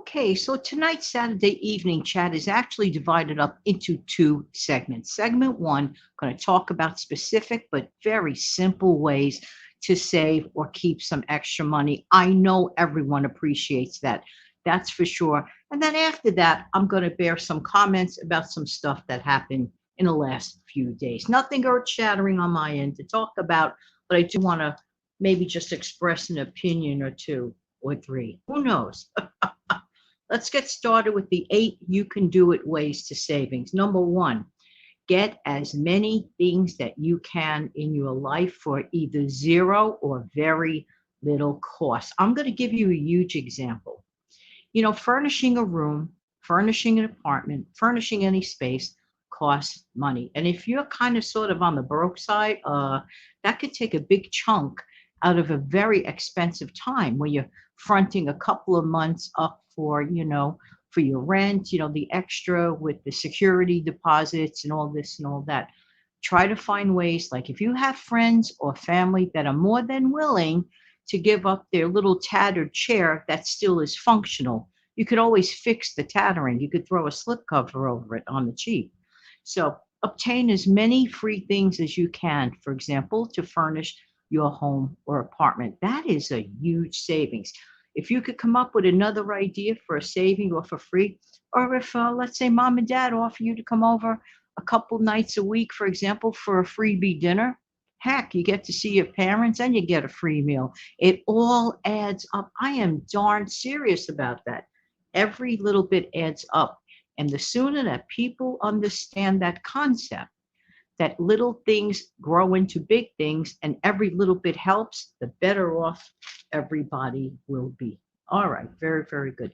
Okay, so tonight's Saturday evening chat is actually divided up into two segments. Segment one, I'm going to talk about specific but very simple ways to save or keep some extra money. I know everyone appreciates that. That's for sure. And then after that, I'm going to bear some comments about some stuff that happened in the last few days. Nothing earth shattering on my end to talk about, but I do want to maybe just express an opinion or two or three. Who knows? Let's get started with the 8 you can do it ways to savings. Number one, get as many things that you can in your life for either zero or very little cost. I'm going to give you a huge example. Furnishing a room, furnishing an apartment, furnishing any space costs money. And if you're kind of sort of on the broke side, that could take a big chunk out of a very expensive time where you're fronting a couple of months up for your rent, the extra with the security deposits and all this and all that. Try to find ways, like if you have friends or family that are more than willing to give up their little tattered chair that still is functional, you could always fix the tattering. You could throw a slipcover over it on the cheap. So obtain as many free things as you can, for example, to furnish your home or apartment. That is a huge savings. If you could come up with another idea for a saving or for free, or if, let's say, mom and dad offer you to come over a couple nights a week, for example, for a freebie dinner, heck, you get to see your parents and you get a free meal. It all adds up. I am darn serious about that. Every little bit adds up. And the sooner that people understand that concept, that little things grow into big things and every little bit helps, the better off everybody will be. All right, very, very good.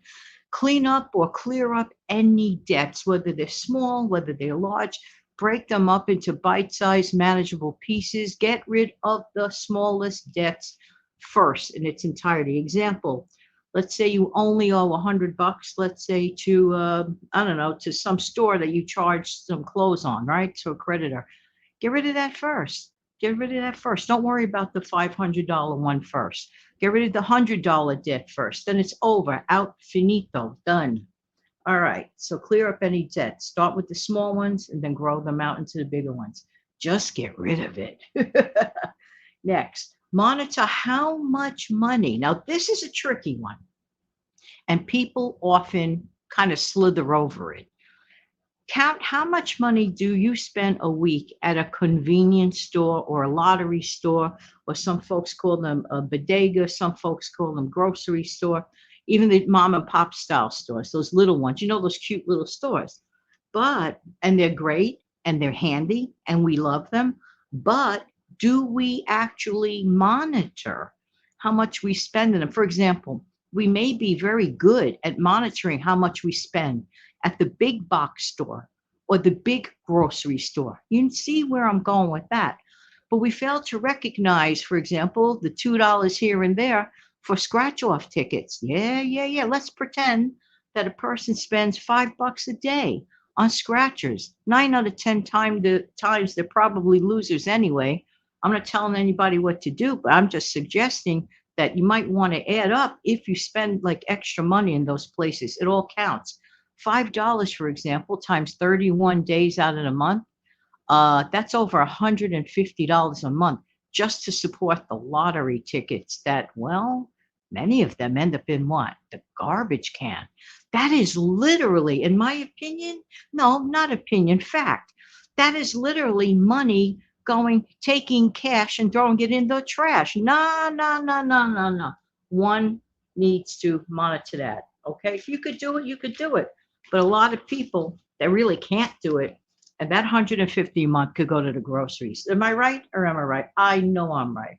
Clean up or clear up any debts, whether they're small, whether they're large. Break them up into bite-sized, manageable pieces. Get rid of the smallest debts first in its entirety. Example, let's say you only owe $100, let's say to, I don't know, to some store that you charge some clothes on, right? To a creditor. Get rid of that first. Get rid of that first. Don't worry about the $500 one first. Get rid of the $100 debt first. Then it's over. Out. Finito. Done. All right. So clear up any debt. Start with the small ones and then grow them out into the bigger ones. Just get rid of it. Next, monitor how much money. Now, this is a tricky one, and people often kind of slither over it. Count how much money do you spend a week at a convenience store or a lottery store, or some folks call them a bodega, some folks call them grocery store, even the mom and pop style stores, those little ones, those cute little stores. And they're great and they're handy and we love them. But do we actually monitor how much we spend in them? For example, we may be very good at monitoring how much we spend at the big box store or the big grocery store. You can see where I'm going with that. But we fail to recognize, for example, the $2 here and there for scratch off tickets. Yeah. Let's pretend that a person spends $5 a day on scratchers. 9 out of 10 times they're probably losers anyway. I'm not telling anybody what to do, but I'm just suggesting that you might want to add up if you spend like extra money in those places. It all counts. $5, for example, times 31 days out of the month, that's over $150 a month just to support the lottery tickets that, well, many of them end up in what? The garbage can. That is literally, in my opinion, no, not opinion, fact. That is literally money taking cash and throwing it in the trash. No. One needs to monitor that. Okay. If you could do it, you could do it. But a lot of people that really can't do it, and that 150 a month could go to the groceries. Am I right or am I right? I know I'm right.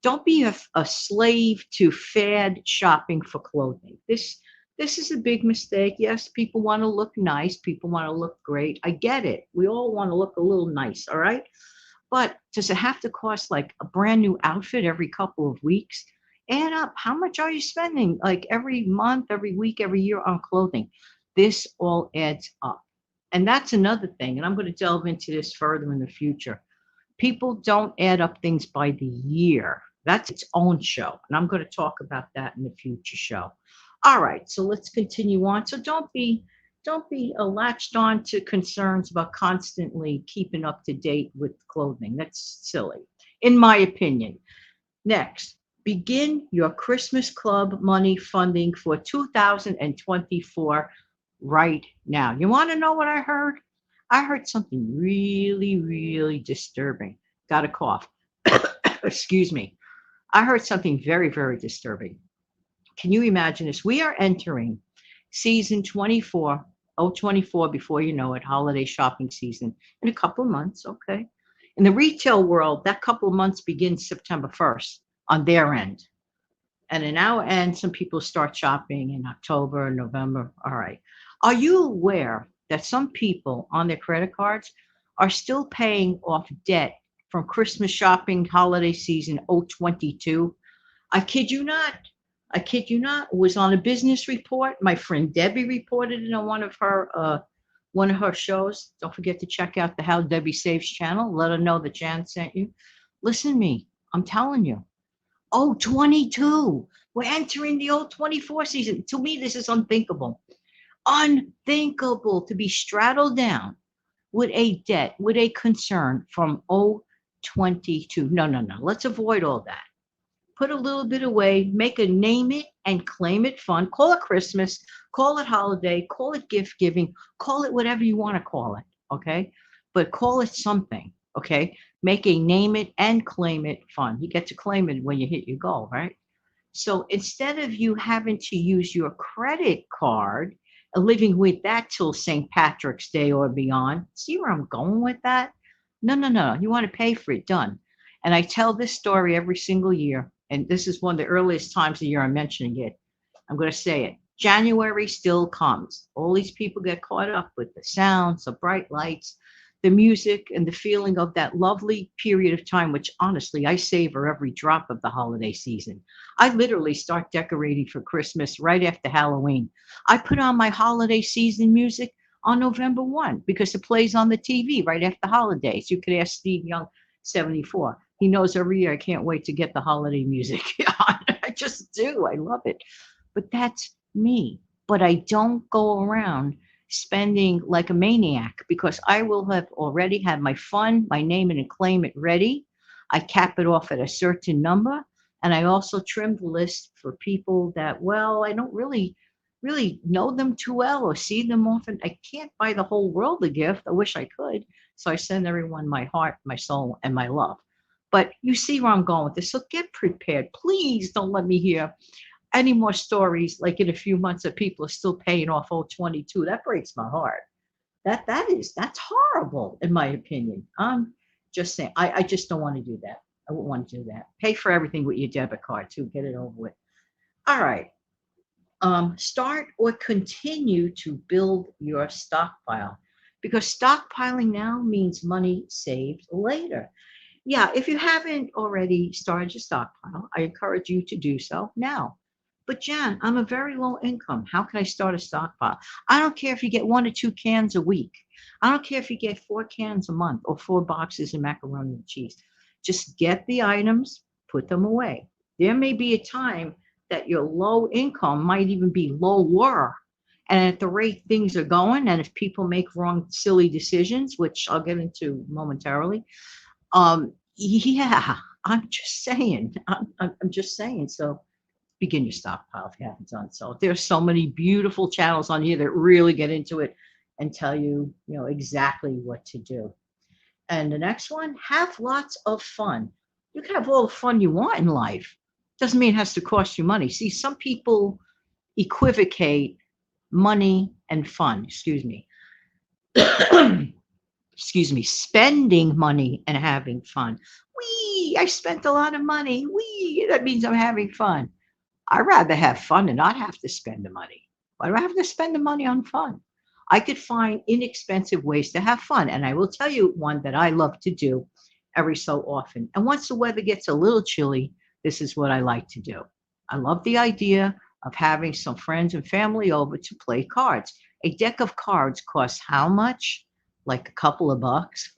Don't be a slave to fad shopping for clothing. This is a big mistake. Yes, people want to look nice. People want to look great. I get it. We all want to look a little nice, all right? But does it have to cost like a brand new outfit every couple of weeks? Add up. How much are you spending like every month, every week, every year on clothing? This all adds up. And that's another thing. And I'm going to delve into this further in the future. People don't add up things by the year. That's its own show. And I'm going to talk about that in the future show. All right, so let's continue on. So don't be latched on to concerns about constantly keeping up to date with clothing. That's silly, in my opinion. Next, begin your Christmas Club money funding for 2024 right now. You want to know what I heard? I heard something really, really disturbing. Got a cough. Excuse me. I heard something very, very disturbing. Can you imagine this? We are entering season 24, 24 before you know it, holiday shopping season in a couple of months. Okay. In the retail world, that couple of months begins September 1st on their end. And in our end, some people start shopping in October, November. All right. Are you aware that some people on their credit cards are still paying off debt from Christmas shopping holiday season 022? I kid you not. I kid you not. It was on a business report. My friend Debbie reported it on one of her shows. Don't forget to check out the How Debbie Saves channel. Let her know that Jan sent you. Listen to me. I'm telling you. Oh, 22. We're entering the old 24 season. To me, this is unthinkable. Unthinkable to be straddled down with a debt, with a concern from 022. No, no, no. Let's avoid all that. Put a little bit away, make a name it and claim it fund. Call it Christmas, call it holiday, call it gift giving, call it whatever you want to call it. Okay. But call it something. Okay. Make a name it and claim it fund. You get to claim it when you hit your goal, right? So instead of you having to use your credit card and living with that till St. Patrick's Day or beyond, see where I'm going with that? No, no, no. You want to pay for it, done. And I tell this story every single year. And this is one of the earliest times of the year I'm mentioning it. I'm going to say it. January still comes. All these people get caught up with the sounds, the bright lights, the music, and the feeling of that lovely period of time, which honestly, I savor every drop of the holiday season. I literally start decorating for Christmas right after Halloween. I put on my holiday season music on November 1 because it plays on the TV right after holidays. You could ask Steve Young, 74. He knows every year I can't wait to get the holiday music on. I just do. I love it. But that's me. But I don't go around spending like a maniac because I will have already had my fund, my name it and claim it ready. I cap it off at a certain number. And I also trim the list for people that, well, I don't really know them too well or see them often. I can't buy the whole world a gift. I wish I could. So I send everyone my heart, my soul, and my love. But you see where I'm going with this. So get prepared. Please don't let me hear any more stories like in a few months that people are still paying off 022. That breaks my heart. That's horrible in my opinion. I'm just saying I just don't want to do that. I wouldn't want to do that. Pay for everything with your debit card too. Get it over with. All right. Start or continue to build your stockpile because stockpiling now means money saved later. Yeah, if you haven't already started your stockpile, I encourage you to do so now. But Jan, I'm a very low income. How can I start a stockpile? I don't care if you get 1 or 2 cans a week. I don't care if you get 4 cans a month or 4 boxes of macaroni and cheese. Just get the items, put them away. There may be a time that your low income might even be lower. And at the rate things are going, and if people make wrong, silly decisions, which I'll get into momentarily, yeah, I'm just saying. I'm just saying. So begin your stockpile if you haven't done so. There's so many beautiful channels on here that really get into it and tell you, exactly what to do. And the next one, have lots of fun. You can have all the fun you want in life. Doesn't mean it has to cost you money. See, some people equivocate money and fun. Excuse me. Excuse me, spending money and having fun. Wee, I spent a lot of money. Wee, that means I'm having fun. I'd rather have fun and not have to spend the money. Why do I have to spend the money on fun? I could find inexpensive ways to have fun. And I will tell you one that I love to do every so often. And once the weather gets a little chilly, this is what I like to do. I love the idea of having some friends and family over to play cards. A deck of cards costs how much? Like a couple of bucks.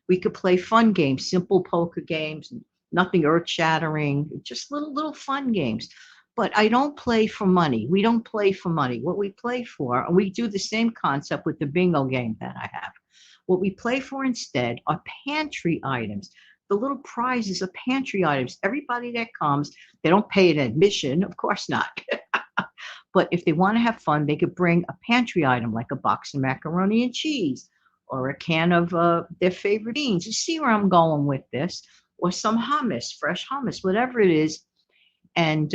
We could play fun games, simple poker games, nothing earth shattering, just little fun games. But I don't play for money. We don't play for money. What we play for, and we do the same concept with the bingo game that I have. What we play for instead are pantry items. The little prizes are pantry items. Everybody that comes, they don't pay an admission, of course not. But if they want to have fun, they could bring a pantry item like a box of macaroni and cheese or a can of their favorite beans. You see where I'm going with this? Or some hummus, fresh hummus, whatever it is. And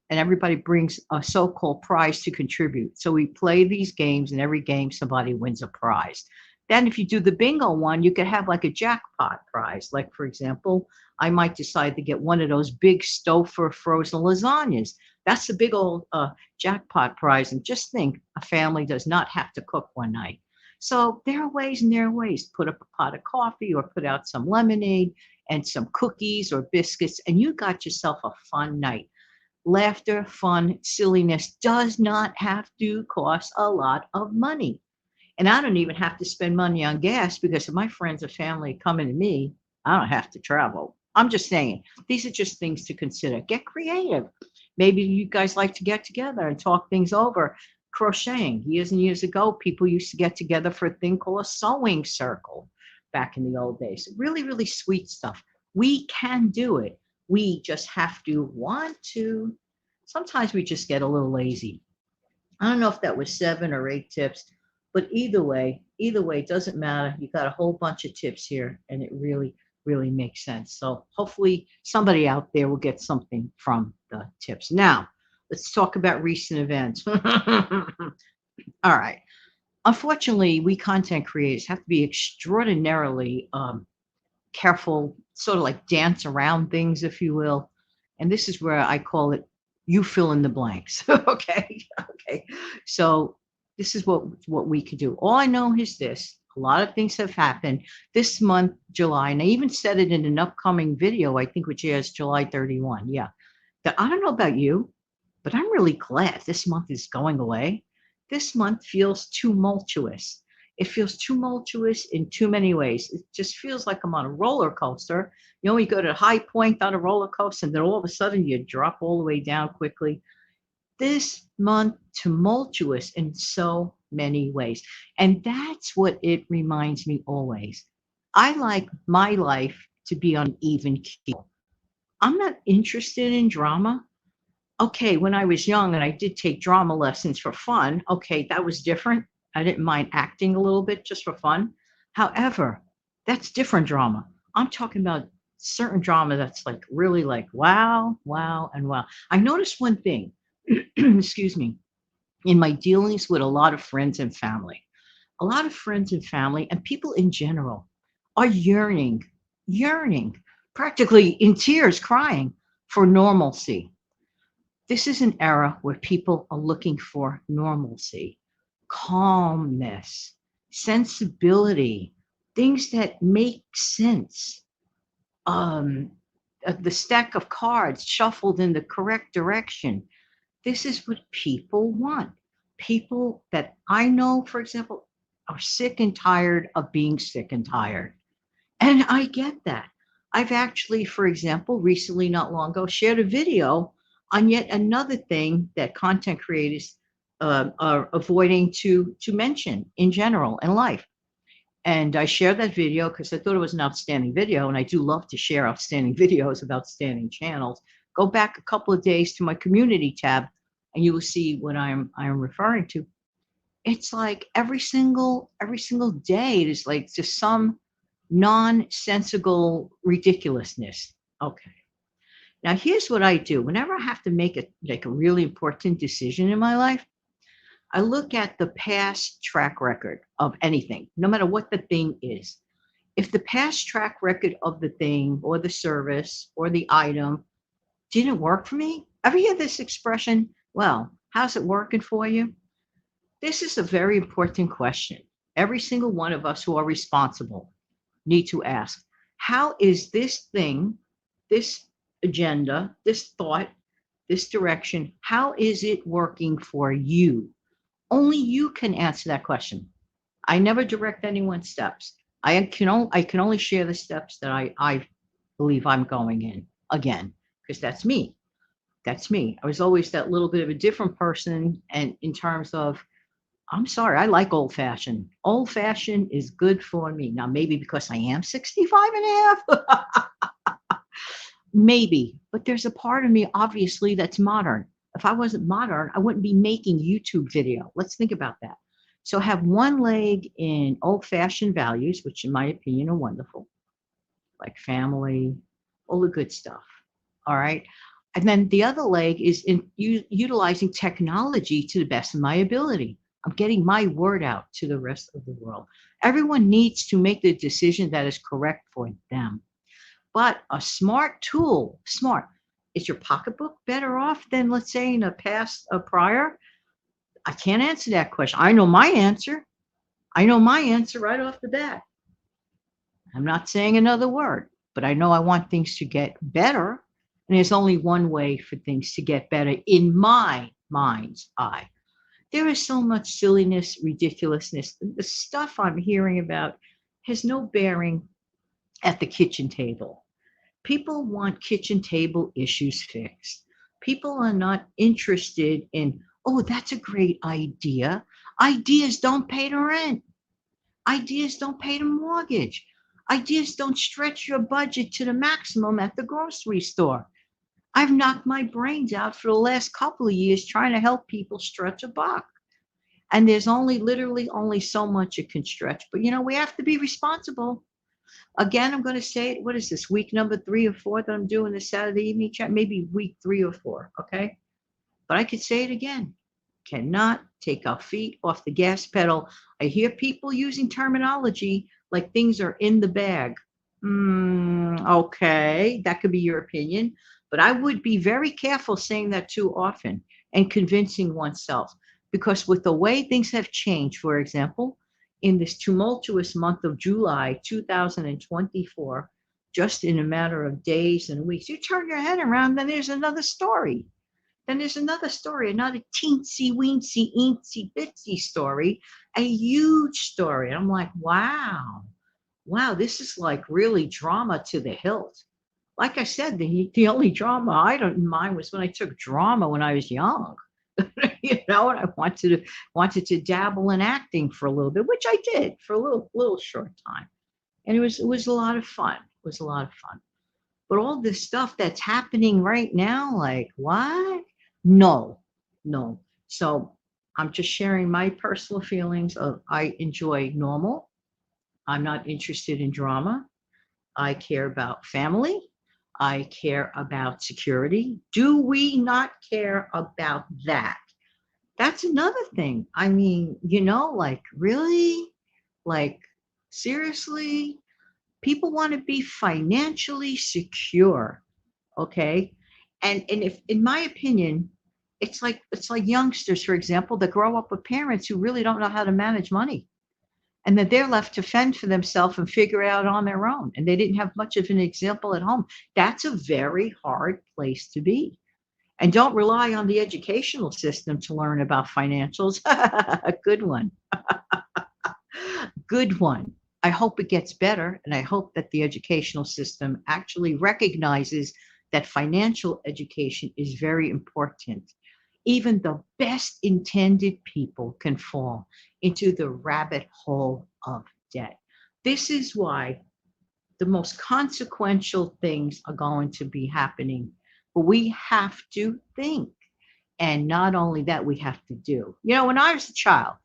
everybody brings a so-called prize to contribute. So we play these games, and every game somebody wins a prize. Then if you do the bingo one, you could have like a jackpot prize. Like for example, I might decide to get one of those big Stouffer frozen lasagnas. That's a big old jackpot prize. And just think, a family does not have to cook one night. So there are ways and there are ways. Put up a pot of coffee or put out some lemonade and some cookies or biscuits, and you got yourself a fun night. Laughter, fun, silliness does not have to cost a lot of money. And I don't even have to spend money on gas because if my friends or family coming to me, I don't have to travel. I'm just saying, these are just things to consider. Get creative. Maybe you guys like to get together and talk things over. Crocheting. Years and years ago, people used to get together for a thing called a sewing circle back in the old days. Really, really sweet stuff. We can do it. We just have to want to. Sometimes we just get a little lazy. I don't know if that was 7 or 8 tips, but either way, it doesn't matter. You got a whole bunch of tips here, and it really, really makes sense. So hopefully somebody out there will get something from the tips. Now, let's talk about recent events. All right. Unfortunately, we content creators have to be extraordinarily careful, sort of like dance around things, if you will. And this is where I call it you fill in the blanks. Okay. Okay. So this is what we could do. All I know is this. A lot of things have happened this month, July, and I even said it in an upcoming video, I think, which is July 31. Yeah. That I don't know about you, but I'm really glad this month is going away. This month feels tumultuous. It feels tumultuous in too many ways. It just feels like I'm on a roller coaster. You know, you go to the high point on a roller coaster, and then all of a sudden you drop all the way down quickly. This month, tumultuous in so many ways. And that's what it reminds me always. I like my life to be on even keel. I'm not interested in drama. Okay, when I was young and I did take drama lessons for fun, okay, that was different. I didn't mind acting a little bit just for fun. However, that's different drama. I'm talking about certain drama that's like really like wow, wow, and wow. I noticed one thing, excuse me, in my dealings with a lot of friends and family. A lot of friends and family and people in general are yearning, practically in tears, crying for normalcy. This is an era where people are looking for normalcy, calmness, sensibility, things that make sense. Um, the stack of cards shuffled in the correct direction. This is what people want. People that I know, for example, are sick and tired of being sick and tired. And I get that. I've actually, for example, recently, not long ago, shared a video on yet another thing that content creators are avoiding to mention in general in life. And I shared that video because I thought it was an outstanding video, and I do love to share outstanding videos of outstanding channels. Go back a couple of days to my community tab, and you will see what I'm referring to. It's like every single day, there's like just some nonsensical ridiculousness. Okay. Now here's what I do. Whenever I have to make a really important decision in my life, I look at the past track record of anything, no matter what the thing is. If the past track record of the thing or the service or the item didn't work for me, ever hear this expression? Well, how's it working for you? This is a very important question. Every single one of us who are responsible need to ask, how is this thing, this agenda, this thought, this direction, how is it working for you? Only you can answer that question. I never direct anyone's steps. I can only share the steps that I believe I'm going in again, because that's me. That's me. I was always that little bit of a different person. And in terms of, I'm sorry, I like old fashioned. Old fashioned is good for me. Now, maybe because I am 65 and a half, maybe, but there's a part of me, obviously, that's modern. If I wasn't modern, I wouldn't be making YouTube video. Let's think about that. So have one leg in old fashioned values, which in my opinion are wonderful, like family, all the good stuff. All right. And then the other leg is in utilizing technology to the best of my ability. I'm getting my word out to the rest of the world. Everyone needs to make the decision that is correct for them. But a smart tool, smart, is your pocketbook better off than, let's say, in a past, a prior? I can't answer that question. I know my answer. I know my answer right off the bat. I'm not saying another word, but I know I want things to get better. And there's only one way for things to get better in my mind's eye. There is so much silliness, ridiculousness. The stuff I'm hearing about has no bearing at the kitchen table. People want kitchen table issues fixed. People are not interested in, oh, that's a great idea. Ideas don't pay the rent. Ideas don't pay the mortgage. Ideas don't stretch your budget to the maximum at the grocery store. I've knocked my brains out for the last couple of years trying to help people stretch a buck. And there's only literally only so much it can stretch. But we have to be responsible. Again, I'm going to say it. What is this, week number 3 or 4 that I'm doing this Saturday evening chat? Maybe week 3 or 4. Okay. But I could say it again. Cannot take our feet off the gas pedal. I hear people using terminology like things are in the bag. Okay, that could be your opinion, but I would be very careful saying that too often and convincing oneself, because with the way things have changed, for example, in this tumultuous month of July 2024, just in a matter of days and weeks, you turn your head around, then there's another story. Then there's another story, another teensy weensy, eensy bitsy story, a huge story. And I'm like, wow, this is like really drama to the hilt. Like I said, the only drama I don't mind was when I took drama when I was young. And I wanted to dabble in acting for a little bit, which I did for a little short time. And it was a lot of fun. It was a lot of fun. But all this stuff that's happening right now, like what? No, no. So I'm just sharing my personal feelings of, I enjoy normal. I'm not interested in drama. I care about family. I care about security. Do we not care about that? That's another thing. I mean, like really? Like seriously? People want to be financially secure, okay? And if, in my opinion, it's like youngsters, for example, that grow up with parents who really don't know how to manage money, and that they're left to fend for themselves and figure it out on their own, and they didn't have much of an example at home. That's a very hard place to be. And don't rely on the educational system to learn about financials. A good one. Good one. I hope it gets better, and I hope that the educational system actually recognizes that financial education is very important. Even the best intended people can fall into the rabbit hole of debt. This is why the most consequential things are going to be happening. But we have to think. And not only that, we have to do. When I was a child,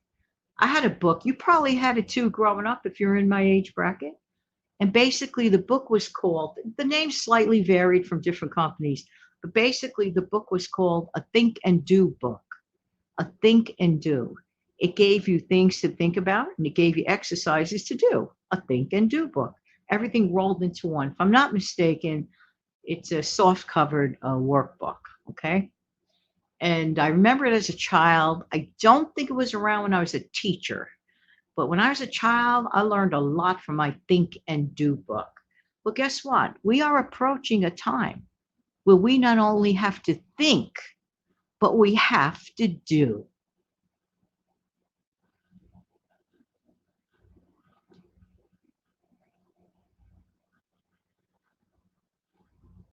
I had a book. You probably had it too growing up if you're in my age bracket. And basically, the book was called, the name slightly varied from different companies, but basically, the book was called A Think and Do book. A Think and Do. It gave you things to think about, and it gave you exercises to do. A Think and Do book. Everything rolled into one. If I'm not mistaken, it's a soft covered workbook. Okay. And I remember it as a child. I don't think it was around when I was a teacher, but when I was a child, I learned a lot from my Think and Do book. Well, guess what? We are approaching a time where we not only have to think, but we have to do.